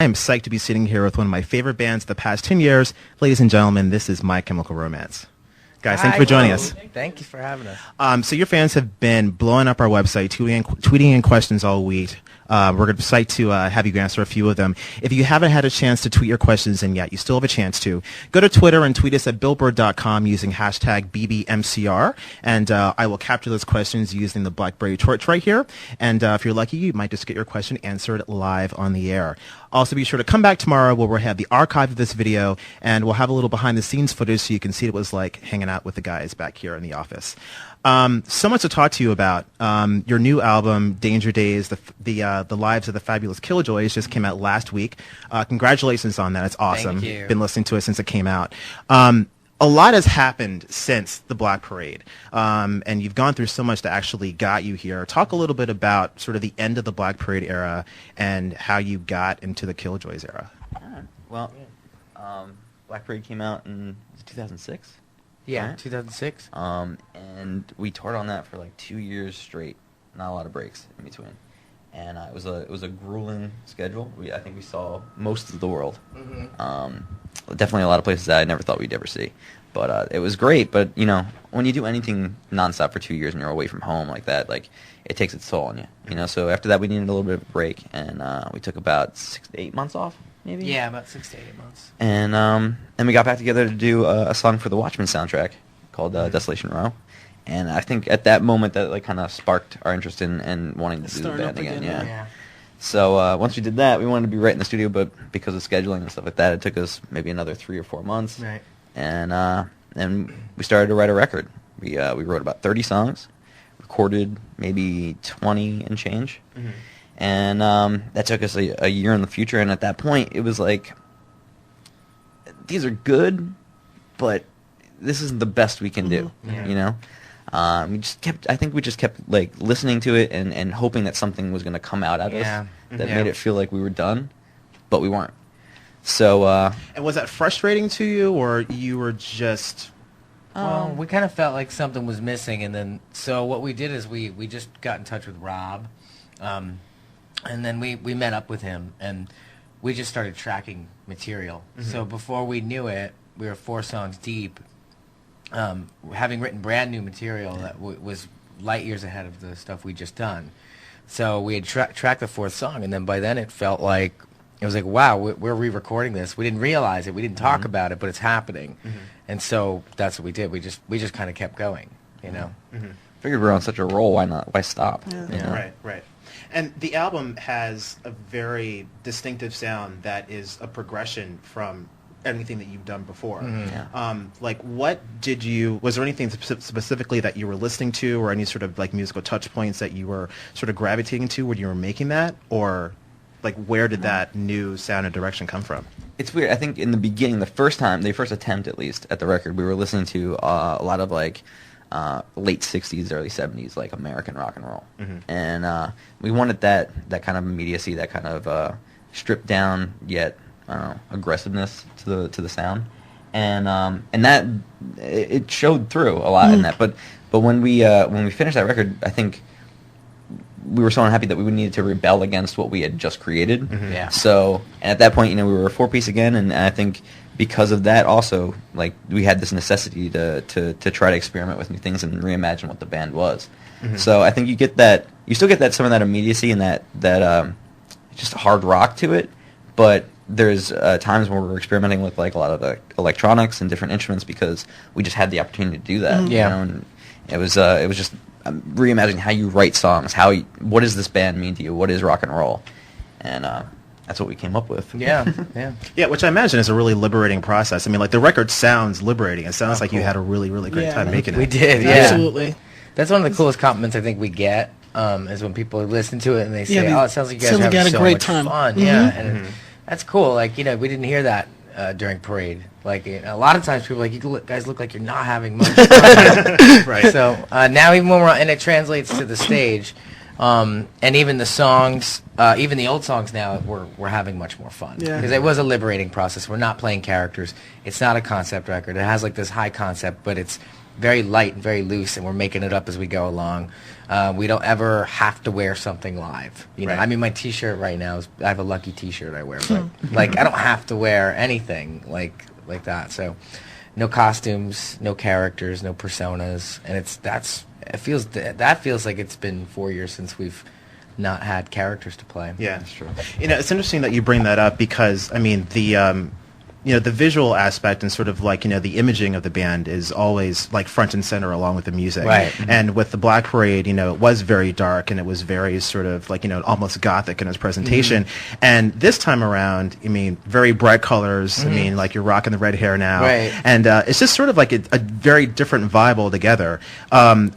I'm psyched to be sitting here with one of my favorite bands of the past 10 years. Ladies and gentlemen, this is My Chemical Romance. Guys, thank you for joining us. Thank you for having us. So your fans have been blowing up our website, tweeting in questions all week. We're excited to have you answer a few of them. If you haven't had a chance to tweet your questions in yet, you still have a chance to. Go to Twitter and tweet us at Billboard.com using hashtag BBMCR, and I will capture those questions using the BlackBerry torch right here. And if you're lucky, you might just get your question answered live on the air. Also, be sure to come back tomorrow where we'll have the archive of this video, and we'll have a little behind-the-scenes footage so you can see what it was like hanging out with the guys back here in the office. So much to talk to you about. Your new album, Danger Days, the Lives of the Fabulous Killjoys, just came out last week. Congratulations on that. It's awesome. Thank you. Been listening to it since it came out. A lot has happened since the Black Parade, and you've gone through so much that actually got you here. Talk a little bit about sort of the end of the Black Parade era and how you got into the Killjoys era. Well, Black Parade came out in 2006. Yeah, Right? 2006. And we toured on that for like 2 years straight, not a lot of breaks in between. And it was a grueling schedule. I think we saw most of the world. Definitely a lot of places that I never thought we'd ever see. But it was great. But you know, when you do anything nonstop for 2 years and you're away from home like that, like it takes its toll on you. You know. So after that, we needed a little bit of a break, and we took about 6 to 8 months off, maybe. Yeah, about 6 to 8 months. And we got back together to do a song for the Watchmen soundtrack called Desolation Row. And I think at that moment that like kind of sparked our interest in wanting to do the band again. Yeah. So once we did that, we wanted to be right in the studio, but because of scheduling and stuff like that, it took us maybe another 3 or 4 months. Right. And we started to write a record. We wrote about 30 songs, recorded maybe 20 and change. And that took us a year in the future. And at that point, it was like, these are good, but this isn't the best we can do. You know. I think we just kept like listening to it and hoping that something was going to come out at us that made it feel like we were done, but we weren't. So. And was that frustrating to you, or you were just? Well, we kind of felt like something was missing, and then so what we did is we just got in touch with Rob, and then we met up with him, and we just started tracking material. So before we knew it, we were 4 songs deep. Having written brand new material that was light years ahead of the stuff we'd just done. So we had tracked the 4th song, and then by then it felt like, it was like, wow, we're re-recording this. We didn't realize it. We didn't talk about it, but it's happening. And so that's what we did. We just kind of kept going, you know. Figured we were on such a roll. Why stop? Yeah. You know? Right. And the album has a very distinctive sound that is a progression from anything that you've done before. Like, was there anything specifically that you were listening to, or any sort of like musical touch points that you were sort of gravitating to when you were making that, or like where did that new sound and direction come from? It's weird. I think in the beginning, the first attempt at least at the record, we were listening to a lot of like late 60s, early 70s, like American rock and roll. And we wanted that kind of immediacy, that kind of stripped down yet aggressiveness to the sound, and that it showed through a lot in that. But when we finished that record, I think we were so unhappy that we needed to rebel against what we had just created. So, and at that point, you know, we were a 4-piece again, and I think because of that, also, like, we had this necessity to try to experiment with new things and reimagine what the band was. So I think you still get that some of that immediacy and that just hard rock to it, but there's times when we're experimenting with like a lot of the electronics and different instruments because we just had the opportunity to do that. You know? And it was just reimagining how you write songs. What does this band mean to you? What is rock and roll? And that's what we came up with. Yeah, which I imagine is a really liberating process. I mean, like, the record sounds liberating. It sounds like you had a really, really great time making it. We did, Absolutely. That's one of the coolest compliments I think we get, is when people listen to it and they say, "Oh, it sounds like you guys are having so much fun." And that's cool. Like, you know, we didn't hear that during Parade. Like, a lot of times people are like, "You guys look like you're not having much fun." Right. So now even when and it translates to the stage, and even the songs, even the old songs now, we're having much more fun. Because it was a liberating process. We're not playing characters. It's not a concept record. It has like this high concept, but it's very light and very loose, and we're making it up as we go along. We don't ever have to wear something live. You know, Right. I mean, my T-shirt right now is, I have a Lucky T-shirt I wear, but like I don't have to wear anything like that. So, no costumes, no characters, no personas, and that feels like it's been 4 years since we've not had characters to play. Yeah, That's true. You know, it's interesting that you bring that up because I mean the you know, the visual aspect and sort of like, you know, the imaging of the band is always like front and center along with the music. Right. And with the Black Parade, you know, it was very dark and it was very sort of like, you know, almost gothic in its presentation. And this time around, I mean, very bright colors. I mean, like you're rocking the red hair now. Right. And it's just sort of like a very different vibe altogether.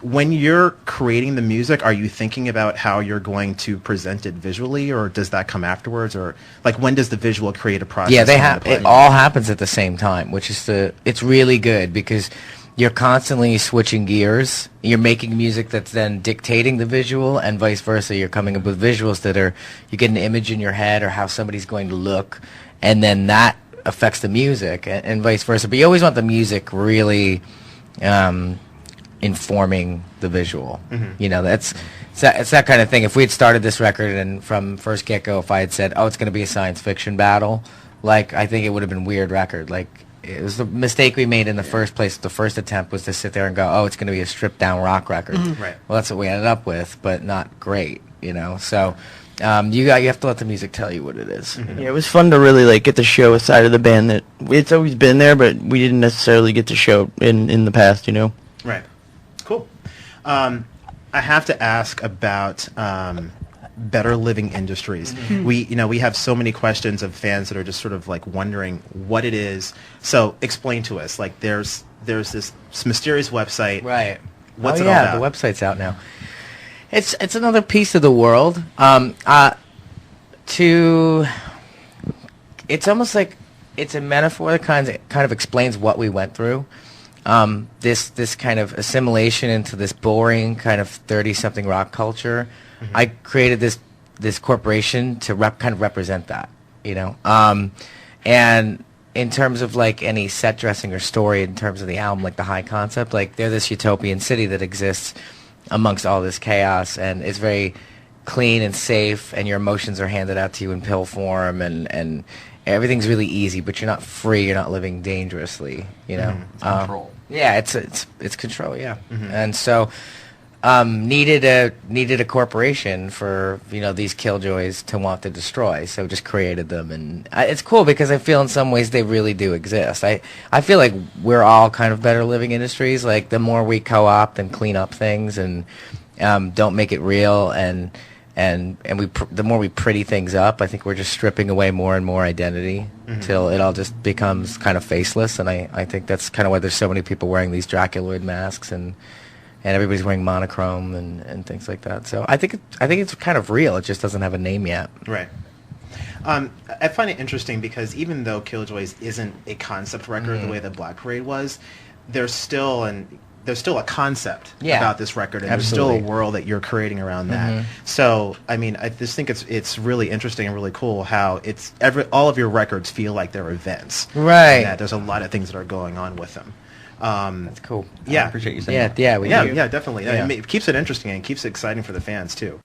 When you're creating the music, are you thinking about how you're going to present it visually, or does that come afterwards? Or like when does the visual creative process Yeah, they come have into play? it all happens at the same time, which is it's really good because you're constantly switching gears. You're making music that's then dictating the visual, and vice versa. You're coming up with visuals that you get an image in your head or how somebody's going to look, and then that affects the music, and vice versa. But you always want the music really informing the visual. You know, it's that kind of thing. If we had started this record and from first get-go, if I had said, oh, it's going to be a science fiction battle, like, I think it would have been a weird record. Like, it was the mistake we made in the first place. The first attempt was to sit there and go, oh, it's going to be a stripped-down rock record. Right. Well, that's what we ended up with, but not great, you know? So you have to let the music tell you what it is. You know? Yeah, it was fun to really like get to show a side of the band that it's always been there, but we didn't necessarily get to show in the past, you know? Right. Cool. I have to ask about Better Living Industries. We have so many questions of fans that are just sort of like wondering what it is. So explain to us. Like there's this mysterious website. Right. What's it oh, all yeah, about? the website's out now. It's another piece of the world. It's almost like it's a metaphor that kind of explains what we went through. This kind of assimilation into this boring kind of 30-something rock culture. I created this corporation to kind of represent that, you know. And in terms of like any set dressing or story, in terms of the album, like the high concept, like they're this utopian city that exists amongst all this chaos, and it's very clean and safe, and your emotions are handed out to you in pill form, and everything's really easy, but you're not free. You're not living dangerously, you know. Control. Yeah, it's control. Yeah, and so needed a corporation for these killjoys to want to destroy. So just created them, and it's cool because I feel in some ways they really do exist. I feel like we're all kind of better living industries. Like the more we co-opt and clean up things and don't make it real and the more we pretty things up, I think we're just stripping away more and more identity till it all just becomes kind of faceless. And I think that's kind of why there's so many people wearing these Draculoid masks and everybody's wearing monochrome and things like that. So I think it's kind of real. It just doesn't have a name yet. Right. I find it interesting because even though Killjoys isn't a concept record the way that Black Parade was, there's still a concept about this record, and Absolutely. there's still a world that you're creating around that. So, I mean, I just think it's really interesting and really cool how all of your records feel like they're events. Right. And that there's a lot of things that are going on with them. That's cool. Yeah. I appreciate you saying that. Yeah, we do. Yeah, definitely. Yeah. It keeps it interesting and keeps it exciting for the fans too.